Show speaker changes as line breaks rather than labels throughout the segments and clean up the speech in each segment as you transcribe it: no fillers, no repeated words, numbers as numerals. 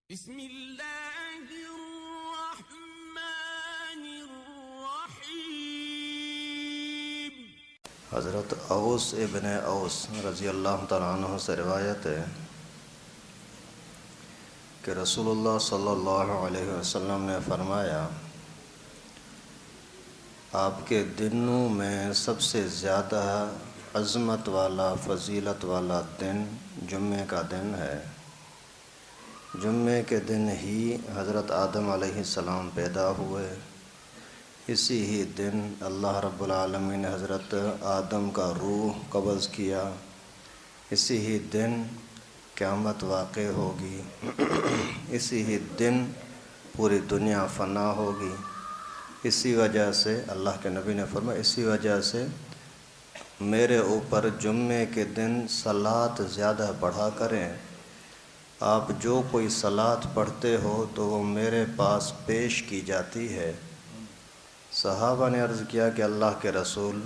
بسم اللہ الرحمن الرحیم۔
حضرت اوس ابن اوس رضی اللہ تعالیٰ عنہ سے روایت ہے کہ رسول اللہ صلی اللہ علیہ وسلم نے فرمایا، آپ کے دنوں میں سب سے زیادہ عظمت والا فضیلت والا دن جمعے کا دن ہے۔ جمعے کے دن ہی حضرت آدم علیہ السلام پیدا ہوئے، اسی ہی دن اللہ رب العالمین نے حضرت آدم کا روح قبض کیا، اسی ہی دن قیامت واقع ہوگی، اسی ہی دن پوری دنیا فنا ہوگی۔ اسی وجہ سے اللہ کے نبی نے فرمایا، اسی وجہ سے میرے اوپر جمعے کے دن صلاۃ زیادہ پڑھا کریں۔ آپ جو کوئی صلاۃ پڑھتے ہو تو وہ میرے پاس پیش کی جاتی ہے۔ صحابہ نے عرض کیا کہ اللہ کے رسول،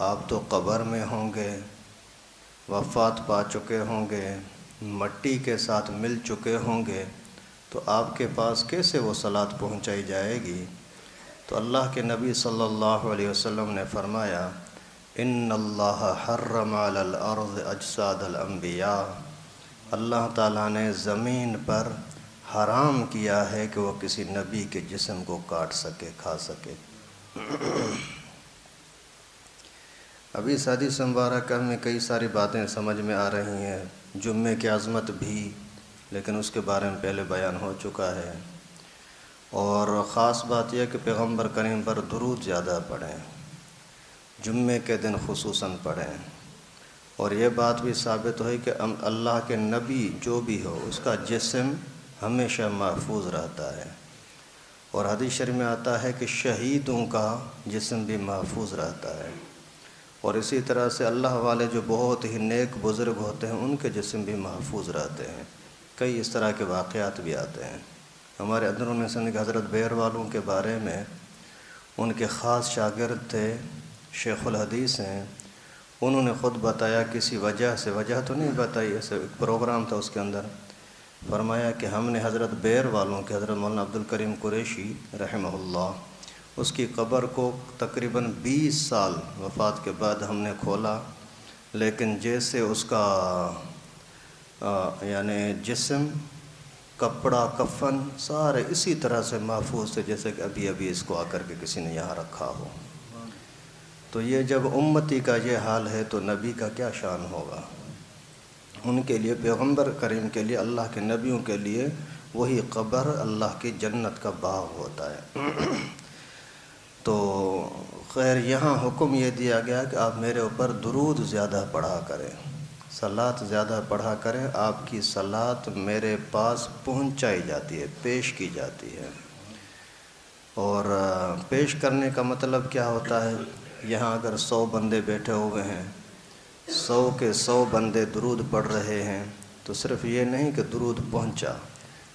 آپ تو قبر میں ہوں گے، وفات پا چکے ہوں گے، مٹی کے ساتھ مل چکے ہوں گے، تو آپ کے پاس کیسے وہ صلاۃ پہنچائی جائے گی؟ تو اللہ کے نبی صلی اللہ علیہ وسلم نے فرمایا، ان اللہ حرم علی الارض اجساد الانبیاء، اللہ تعالیٰ نے زمین پر حرام کیا ہے کہ وہ کسی نبی کے جسم کو کاٹ سکے، کھا سکے۔ ابھی اس حدیث مبارکہ میں کئی ساری باتیں سمجھ میں آ رہی ہیں، جمعے کی عظمت بھی، لیکن اس کے بارے میں پہلے بیان ہو چکا ہے۔ اور خاص بات یہ کہ پیغمبر کریم پر درود زیادہ پڑھیں، جمعے کے دن خصوصاً پڑھیں۔ اور یہ بات بھی ثابت ہوئی کہ اللہ کے نبی جو بھی ہو اس کا جسم ہمیشہ محفوظ رہتا ہے، اور حدیث شریف میں آتا ہے کہ شہیدوں کا جسم بھی محفوظ رہتا ہے، اور اسی طرح سے اللہ والے جو بہت ہی نیک بزرگ ہوتے ہیں ان کے جسم بھی محفوظ رہتے ہیں۔ کئی اس طرح کے واقعات بھی آتے ہیں۔ ہمارے اندروں میں سن کے حضرت بیر والوں کے بارے میں، ان کے خاص شاگرد تھے، شیخ الحدیث ہیں، انہوں نے خود بتایا کسی وجہ سے، وجہ تو نہیں بتائی، ایسے ایک پروگرام تھا اس کے اندر، فرمایا کہ ہم نے حضرت بیر والوں کے حضرت مولانا عبدالکریم قریشی رحمہ اللہ، اس کی قبر کو تقریباً 20 سال وفات کے بعد ہم نے کھولا، لیکن جیسے اس کا یعنی جسم، کپڑا، کفن سارے اسی طرح سے محفوظ تھے جیسے کہ ابھی ابھی اس کو آ کر کے کسی نے یہاں رکھا ہو۔ تو یہ جب امتی کا یہ حال ہے تو نبی کا کیا شان ہوگا؟ ان کے لیے، پیغمبر کریم کے لیے، اللہ کے نبیوں کے لیے وہی قبر اللہ کی جنت کا باغ ہوتا ہے۔ تو خیر یہاں حکم یہ دیا گیا کہ آپ میرے اوپر درود زیادہ پڑھا کریں، صلاۃ زیادہ پڑھا کریں، آپ کی صلاۃ میرے پاس پہنچائی جاتی ہے، پیش کی جاتی ہے۔ اور پیش کرنے کا مطلب کیا ہوتا ہے؟ یہاں اگر 100 بندے بیٹھے ہوئے ہیں، 100 کے 100 بندے درود پڑھ رہے ہیں، تو صرف یہ نہیں کہ درود پہنچا،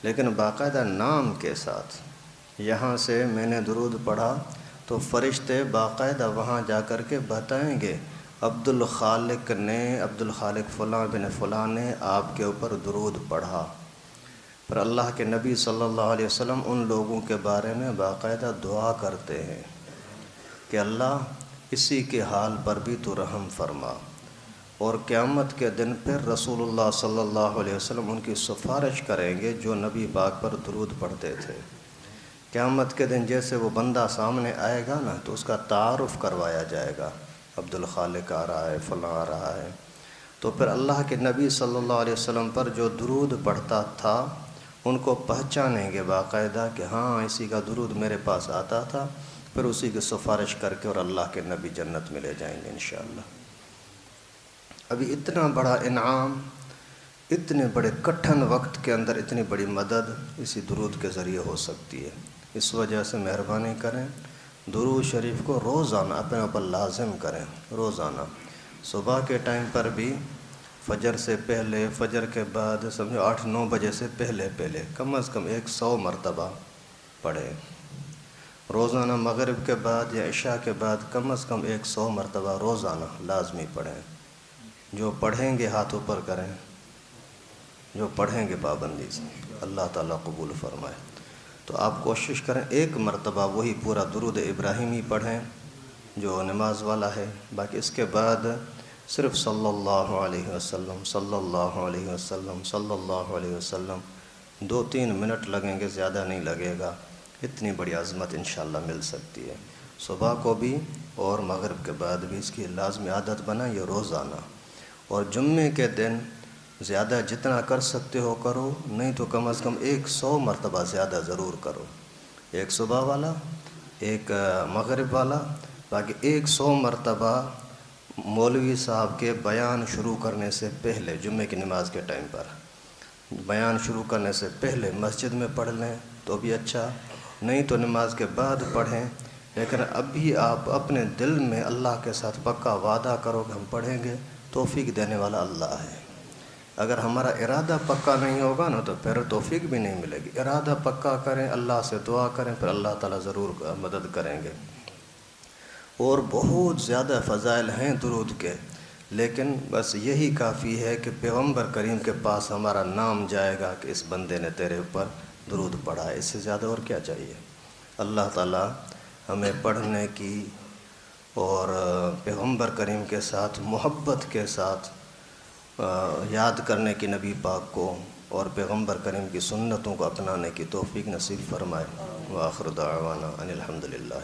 لیکن باقاعدہ نام کے ساتھ۔ یہاں سے میں نے درود پڑھا تو فرشتے باقاعدہ وہاں جا کر کے بتائیں گے، عبدالخالق فلاں بن فلاں نے آپ کے اوپر درود پڑھا۔ پر اللہ کے نبی صلی اللہ علیہ وسلم ان لوگوں کے بارے میں باقاعدہ دعا کرتے ہیں کہ اللہ اسی کے حال پر بھی تو رحم فرما۔ اور قیامت کے دن پھر رسول اللہ صلی اللہ علیہ وسلم ان کی سفارش کریں گے جو نبی پاک پر درود پڑھتے تھے۔ قیامت کے دن جیسے وہ بندہ سامنے آئے گا نا تو اس کا تعارف کروایا جائے گا، عبدالخالق آ رہا ہے، فلاں آ رہا ہے، تو پھر اللہ کے نبی صلی اللہ علیہ وسلم پر جو درود پڑھتا تھا ان کو پہچانیں گے باقاعدہ کہ ہاں اسی کا درود میرے پاس آتا تھا، پھر اسی کی سفارش کر کے اور اللہ کے نبی جنت میں لے جائیں گے انشاءاللہ۔ ابھی اتنا بڑا انعام، اتنے بڑے کٹھن وقت کے اندر اتنی بڑی مدد اسی درود کے ذریعے ہو سکتی ہے۔ اس وجہ سے مہربانی کریں، درود شریف کو روزانہ اپنے اوپر لازم کریں، روزانہ صبح کے ٹائم پر بھی، فجر سے پہلے، فجر کے بعد، سمجھو 8-9 بجے سے پہلے کم از کم 100 مرتبہ پڑھیں۔ روزانہ مغرب کے بعد یا عشاء کے بعد کم از کم 100 مرتبہ روزانہ لازمی پڑھیں۔ جو پڑھیں گے ہاتھ اوپر کریں، جو پڑھیں گے پابندی سے، اللہ تعالیٰ قبول فرمائے۔ تو آپ کوشش کریں ایک مرتبہ وہی پورا درود ابراہیمی پڑھیں جو نماز والا ہے، باقی اس کے بعد صرف صلی اللہ علیہ وسلم، صلی اللہ علیہ وسلم، صلی اللہ علیہ وسلم 2-3 منٹ لگیں گے، زیادہ نہیں لگے گا۔ اتنی بڑی عظمت انشاءاللہ مل سکتی ہے۔ صبح کو بھی اور مغرب کے بعد بھی اس کی لازمی عادت بنائیں، یہ روزانہ۔ اور جمعے کے دن زیادہ جتنا کر سکتے ہو کرو، نہیں تو کم از کم 100 مرتبہ زیادہ ضرور کرو، ایک صبح والا، ایک مغرب والا، باقی 100 مرتبہ مولوی صاحب کے بیان شروع کرنے سے پہلے، جمعے کی نماز کے ٹائم پر بیان شروع کرنے سے پہلے مسجد میں پڑھ لیں تو بھی اچھا، نہیں تو نماز کے بعد پڑھیں۔ لیکن ابھی آپ اپنے دل میں اللہ کے ساتھ پکا وعدہ کرو کہ ہم پڑھیں گے، توفیق دینے والا اللہ ہے۔ اگر ہمارا ارادہ پکا نہیں ہوگا نا تو پھر توفیق بھی نہیں ملے گی۔ ارادہ پکا کریں، اللہ سے دعا کریں، پھر اللہ تعالیٰ ضرور مدد کریں گے۔ اور بہت زیادہ فضائل ہیں درود کے، لیکن بس یہی کافی ہے کہ پیغمبر کریم کے پاس ہمارا نام جائے گا کہ اس بندے نے تیرے اوپر درود پڑھا ہے، اس سے زیادہ اور کیا چاہیے۔ اللہ تعالیٰ ہمیں پڑھنے کی اور پیغمبر کریم کے ساتھ محبت کے ساتھ یاد کرنے کی نبی پاک کو اور پیغمبر کریم کی سنتوں کو اپنانے کی توفیق نصیب فرمائے۔ وآخر دعوانا ان الحمدللہ۔